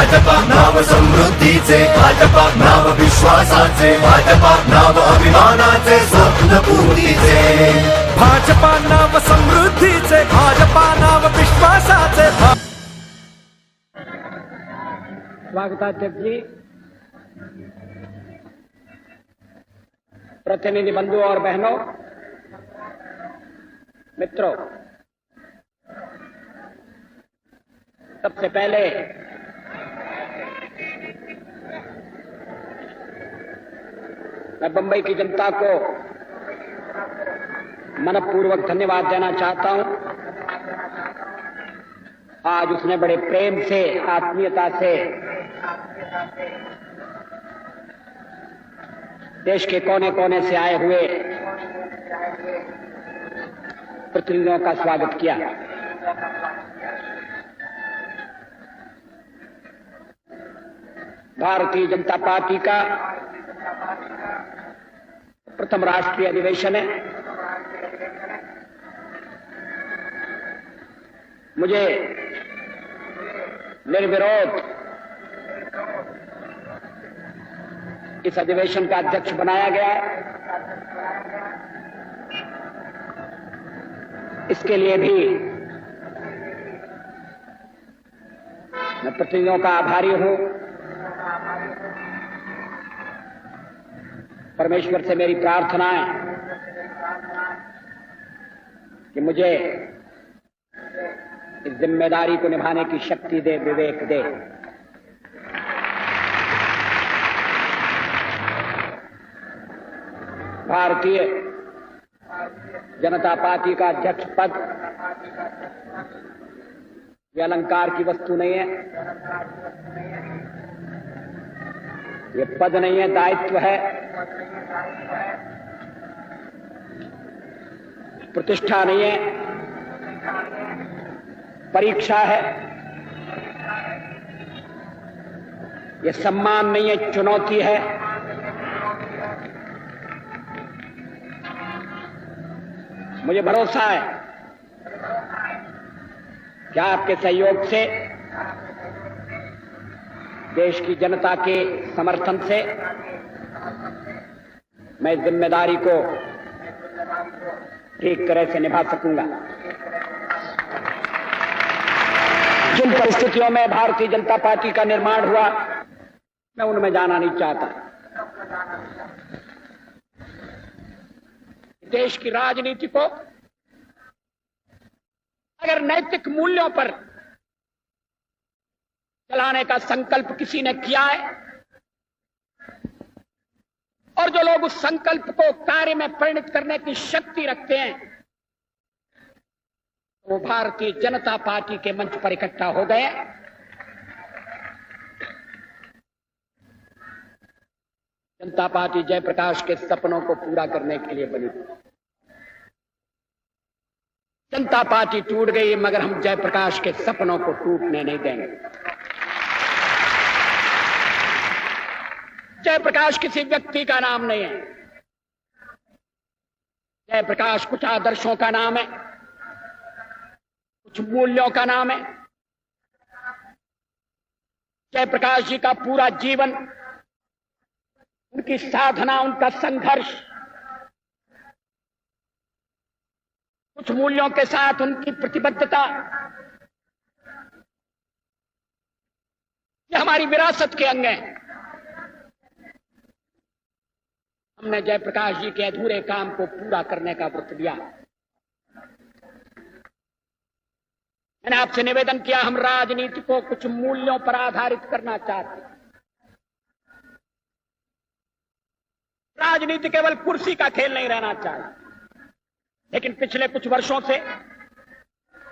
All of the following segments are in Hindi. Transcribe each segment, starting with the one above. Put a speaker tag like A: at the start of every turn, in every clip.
A: भाजपा नाव समृद्धीचे, भाजपा नाव विश्वासाचे, भाजपा नाव अभिमानाचे, स्वप्न पूर्तीचे.
B: भाजपा नाव समृद्धीचे, भाजपा नाव विश्वासाचे.
C: स्वागताध्यक्ष जी, प्रतिनिधि बंधुओं और बहनों, मित्रों, सबसे पहले मैं बंबई की जनता को मनपूर्वक धन्यवाद देना चाहता हूं। आज उसने बड़े प्रेम से, आत्मीयता से देश के कोने कोने से आए हुए प्रतिनिधियों का स्वागत किया। भारतीय जनता पार्टी का प्रथम राष्ट्रीय अधिवेशन है। मुझे निर्विरोध इस अधिवेशन का अध्यक्ष बनाया गया है। इसके लिए भी मैं प्रतिनिधियों का आभारी हूं। परमेश्वर से मेरी प्रार्थना है कि मुझे इस जिम्मेदारी को निभाने की शक्ति दे, विवेक दे। भारतीय जनता पार्टी का अध्यक्ष पद ये अलंकार की वस्तु नहीं है, ये पद नहीं है, दायित्व है, प्रतिष्ठा नहीं है, परीक्षा है। ये सम्मान नहीं है, चुनौती है। मुझे भरोसा है कि आपके सहयोग से, देश की जनता के समर्थन से मैं इस जिम्मेदारी को ठीक तरह से निभा सकूंगा। जिन परिस्थितियों में भारतीय जनता पार्टी का निर्माण हुआ, मैं उनमें जाना नहीं चाहता। देश की राजनीति को अगर नैतिक मूल्यों पर चलाने का संकल्प किसी ने किया है और जो लोग उस संकल्प को कार्य में परिणत करने की शक्ति रखते हैं, वो भारतीय जनता पार्टी के मंच पर इकट्ठा हो गए। जनता पार्टी जयप्रकाश के सपनों को पूरा करने के लिए बनी। जनता पार्टी टूट गई, मगर हम जयप्रकाश के सपनों को टूटने नहीं देंगे। जयप्रकाश किसी व्यक्ति का नाम नहीं है। जयप्रकाश कुछ आदर्शों का नाम है, कुछ मूल्यों का नाम है। जयप्रकाश जी का पूरा जीवन, उनकी साधना, उनका संघर्ष, कुछ मूल्यों के साथ उनकी प्रतिबद्धता, ये हमारी विरासत के अंग हैं। हमने जयप्रकाश जी के अधूरे काम को पूरा करने का व्रत लिया। मैंने आपसे निवेदन किया, हम राजनीति को कुछ मूल्यों पर आधारित करना चाहते हैं। राजनीति केवल कुर्सी का खेल नहीं रहना चाहिए। लेकिन पिछले कुछ वर्षों से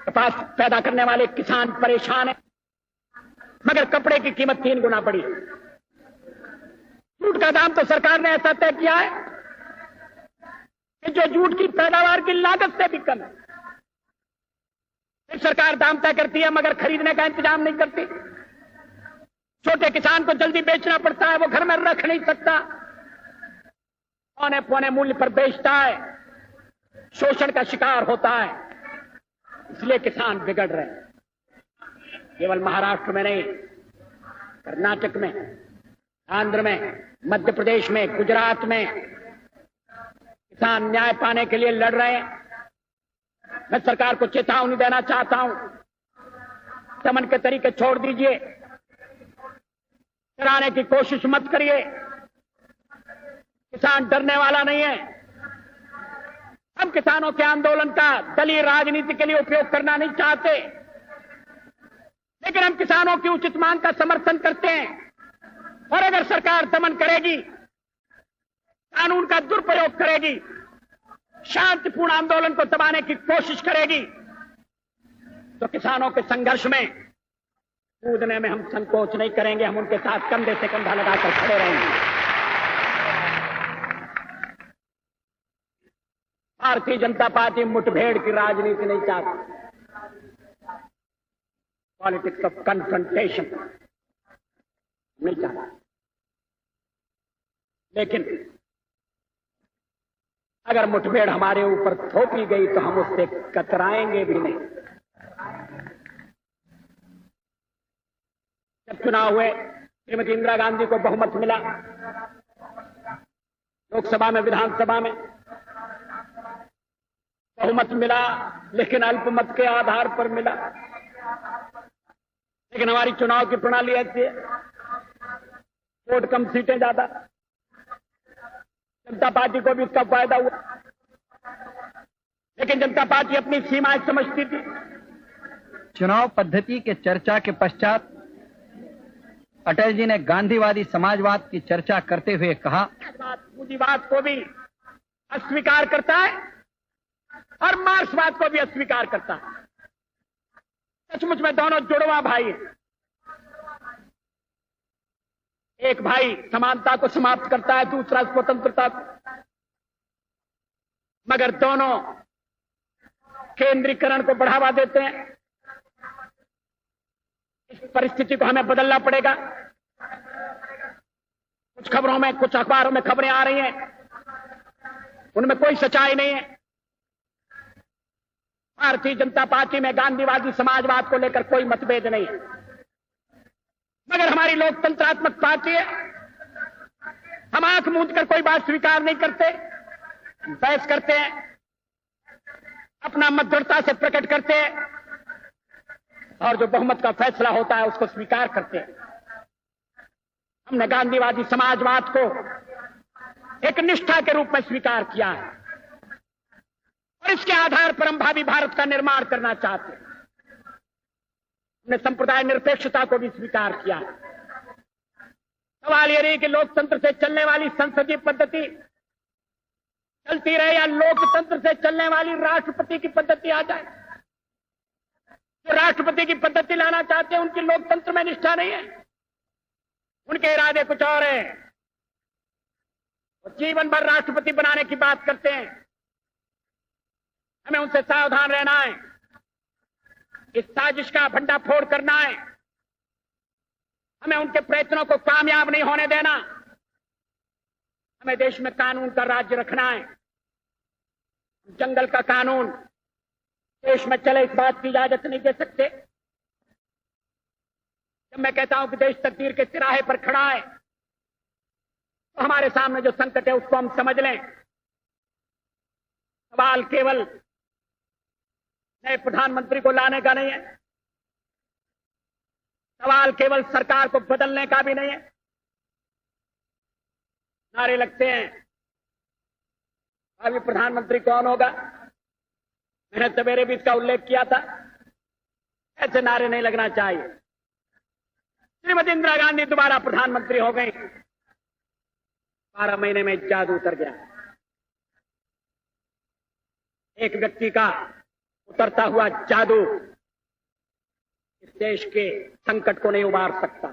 C: कपास पैदा करने वाले किसान परेशान हैं, मगर कपड़े की कीमत 3 गुना बढ़ी। जूट का दाम तो सरकार ने ऐसा तय किया है कि जो जूट की पैदावार की लागत से भी कम है। फिर सरकार दाम तय करती है, मगर खरीदने का इंतजाम नहीं करती। छोटे किसान को जल्दी बेचना पड़ता है, वो घर में रख नहीं सकता, औने पौने मूल्य पर बेचता है, शोषण का शिकार होता है। इसलिए किसान बिगड़ रहे हैं। केवल महाराष्ट्र में नहीं, कर्नाटक में, आंध्र में, मध्य प्रदेश में, गुजरात में किसान न्याय पाने के लिए लड़ रहे हैं। मैं सरकार को चेतावनी देना चाहता हूं, दमन के तरीके छोड़ दीजिए, डराने की कोशिश मत करिए। किसान डरने वाला नहीं है। हम किसानों के आंदोलन का दलीय राजनीति के लिए उपयोग करना नहीं चाहते, लेकिन हम किसानों की उचित मांग का समर्थन करते हैं। और अगर सरकार दमन करेगी, कानून का दुरुपयोग करेगी, शांतिपूर्ण आंदोलन को दबाने की कोशिश करेगी, तो किसानों के संघर्ष में कूदने में हम संकोच नहीं करेंगे। हम उनके साथ कंधे से कंधा लगाकर खड़े रहेंगे। भारतीय जनता पार्टी मुठभेड़ की राजनीति नहीं चाहती, पॉलिटिक्स ऑफ कन्फ्रंटेशन नहीं चाहती। लेकिन अगर मुठभेड़ हमारे ऊपर थोपी गई तो हम उससे कतराएंगे भी नहीं। जब चुनाव हुए, श्रीमती इंदिरा गांधी को बहुमत मिला, लोकसभा में, विधानसभा में बहुमत मिला, लेकिन अल्पमत के आधार पर मिला। लेकिन हमारी चुनाव की प्रणाली ऐसी है, वोट कम, सीटें ज्यादा। जनता पार्टी को भी इसका फायदा हुआ, लेकिन जनता पार्टी अपनी सीमाएं समझती थी।
D: चुनाव पद्धति के चर्चा के पश्चात अटल जी ने गांधीवादी समाजवाद की चर्चा करते हुए कहा,
C: पूंजीवाद को भी अस्वीकार करता है और मार्क्सवाद को भी अस्वीकार करता है। सचमुच में दोनों जुड़वा भाई हैं। एक भाई समानता को समाप्त करता है, दूसरा स्वतंत्रता को। मगर दोनों केंद्रीकरण को बढ़ावा देते हैं। इस परिस्थिति को हमें बदलना पड़ेगा। कुछ खबरों में, कुछ अखबारों में खबरें आ रही हैं, उनमें कोई सच्चाई नहीं है। भारतीय जनता पार्टी में गांधीवादी समाजवाद को लेकर कोई मतभेद नहीं है, मगर हमारी लोकतंत्रात्मक पार्टी है। हम आंख मूंद कर कोई बात स्वीकार नहीं करते, बहस करते हैं, अपना मत दृढ़ता से प्रकट करते हैं, और जो बहुमत का फैसला होता है उसको स्वीकार करते हैं। हमने गांधीवादी समाजवाद को एक निष्ठा के रूप में स्वीकार किया है, और इसके आधार पर हम भावी भारत का निर्माण करना चाहते हैं। हमने संप्रदाय निरपेक्षता को भी स्वीकार किया है। सवाल यह नहीं कि लोकतंत्र से चलने वाली संसदीय पद्धति चलती रहे या लोकतंत्र से चलने वाली राष्ट्रपति की पद्धति आ जाए। जो राष्ट्रपति की पद्धति लाना चाहते हैं, उनकी लोकतंत्र में निष्ठा नहीं है, उनके इरादे कुछ और है। वो जीवन भर राष्ट्रपति बनाने की बात करते हैं। हमें उनसे सावधान रहना है। इस साजिश का भंडाफोड़ करना है। हमें उनके प्रयत्नों को कामयाब नहीं होने देना। हमें देश में कानून का राज्य रखना है। जंगल का कानून देश में चले, इस बात की इजाजत नहीं दे सकते। जब मैं कहता हूं कि देश तकदीर के तिराहे पर खड़ा है, तो हमारे सामने जो संकट है उसको हम समझ लें। सवाल केवल नए प्रधानमंत्री को लाने का नहीं है, सवाल केवल सरकार को बदलने का भी नहीं है। नारे लगते हैं, अभी प्रधानमंत्री कौन होगा? मैंने सवेरे भी इसका उल्लेख किया था। ऐसे नारे नहीं लगना चाहिए। श्रीमती इंदिरा गांधी दोबारा प्रधानमंत्री हो गई। 12 महीने में जादू उतर गया। एक व्यक्ति का उतरता हुआ जादू इस देश के संकट को नहीं उबार सकता।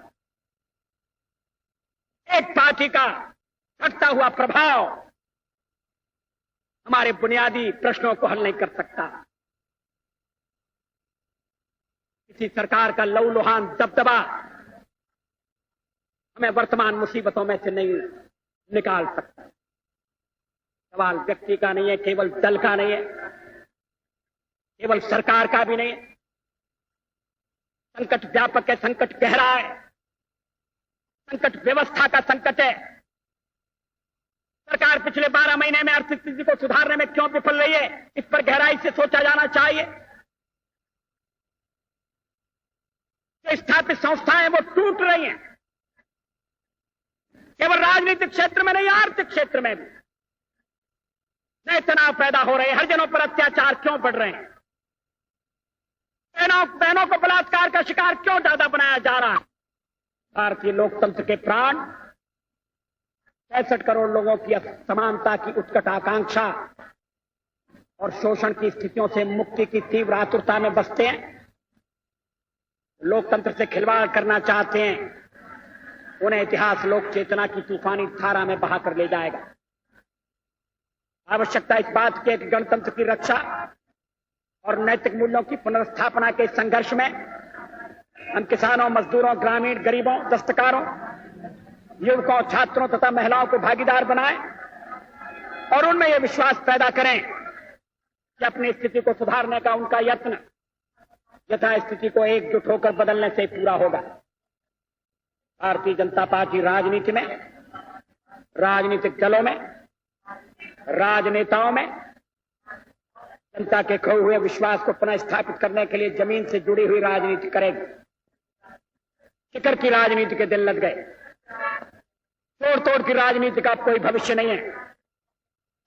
C: एक पार्टी का घटता हुआ प्रभाव हमारे बुनियादी प्रश्नों को हल नहीं कर सकता। किसी सरकार का लहूलुहान दबदबा हमें वर्तमान मुसीबतों में से नहीं निकाल सकता। सवाल व्यक्ति का नहीं है, केवल दल का नहीं है, केवल सरकार का भी नहीं है। संकट व्यापक है, संकट गहरा है। संकट व्यवस्था का संकट है। सरकार पिछले 12 महीने में आर्थिक स्थिति को सुधारने में क्यों विफल रही है, इस पर गहराई से सोचा जाना चाहिए। जो स्थापित संस्थाएं वो टूट रही हैं, केवल राजनीतिक क्षेत्र में नहीं, आर्थिक क्षेत्र में भी नए तनाव पैदा हो रहे हैं। हर जनों पर अत्याचार क्यों बढ़ रहे हैं? बहनों को बलात्कार का शिकार क्यों ज्यादा बनाया जा रहा है? भारतीय लोकतंत्र के प्राण 65 करोड़ लोगों की समानता की उत्कट आकांक्षा और शोषण की स्थितियों से मुक्ति की तीव्र आतुरता में बसते हैं। लोकतंत्र से खिलवाड़ करना चाहते हैं, उन्हें इतिहास लोक चेतना की तूफानी धारा में बहाकर ले जाएगा। आवश्यकता इस बात की है कि गणतंत्र की रक्षा और नैतिक मूल्यों की पुनर्स्थापना के संघर्ष में हम किसानों, मजदूरों, ग्रामीण, गरीबों, दस्तकारों, युवकों, छात्रों तथा महिलाओं को भागीदार बनाएं और उनमें यह विश्वास पैदा करें कि अपनी स्थिति को सुधारने का उनका यत्न यथा स्थिति को एकजुट होकर बदलने से पूरा होगा। भारतीय जनता पार्टी राजनीति में, राजनीतिक दलों में, राजनेताओं में जनता के खोए हुए विश्वास को पुनः स्थापित करने के लिए जमीन से जुड़ी हुई राजनीति करेगी। शिखर की राजनीति के दिन लग गए, तोड़ तोड़ की राजनीति का कोई भविष्य नहीं है।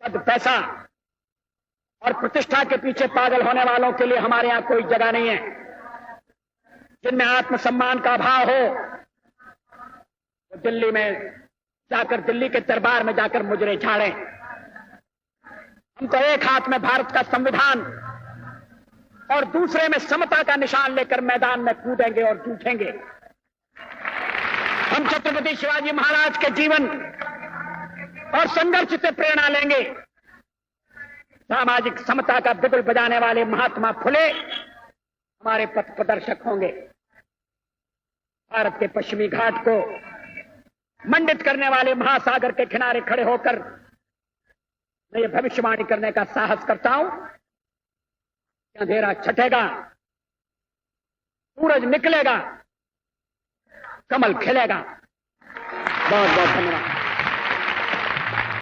C: पद, पैसा और प्रतिष्ठा के पीछे पागल होने वालों के लिए हमारे यहां कोई जगह नहीं है। जिनमें आत्मसम्मान का अभाव हो वो दिल्ली में जाकर, दिल्ली के दरबार में जाकर मुजरे झाड़ें। हम तो एक हाथ में भारत का संविधान और दूसरे में समता का निशान लेकर मैदान में कूदेंगे और जूझेंगे। हम छत्रपति शिवाजी महाराज के जीवन और संघर्ष से प्रेरणा लेंगे। सामाजिक समता का बिगुल बजाने वाले महात्मा फुले हमारे पथ प्रदर्शक होंगे। भारत के पश्चिमी घाट को मंडित करने वाले महासागर के किनारे खड़े होकर मैं ये भविष्यवाणी करने का साहस करता हूं कि अंधेरा छटेगा, सूरज निकलेगा, कमल खिलेगा। बहुत बहुत धन्यवाद।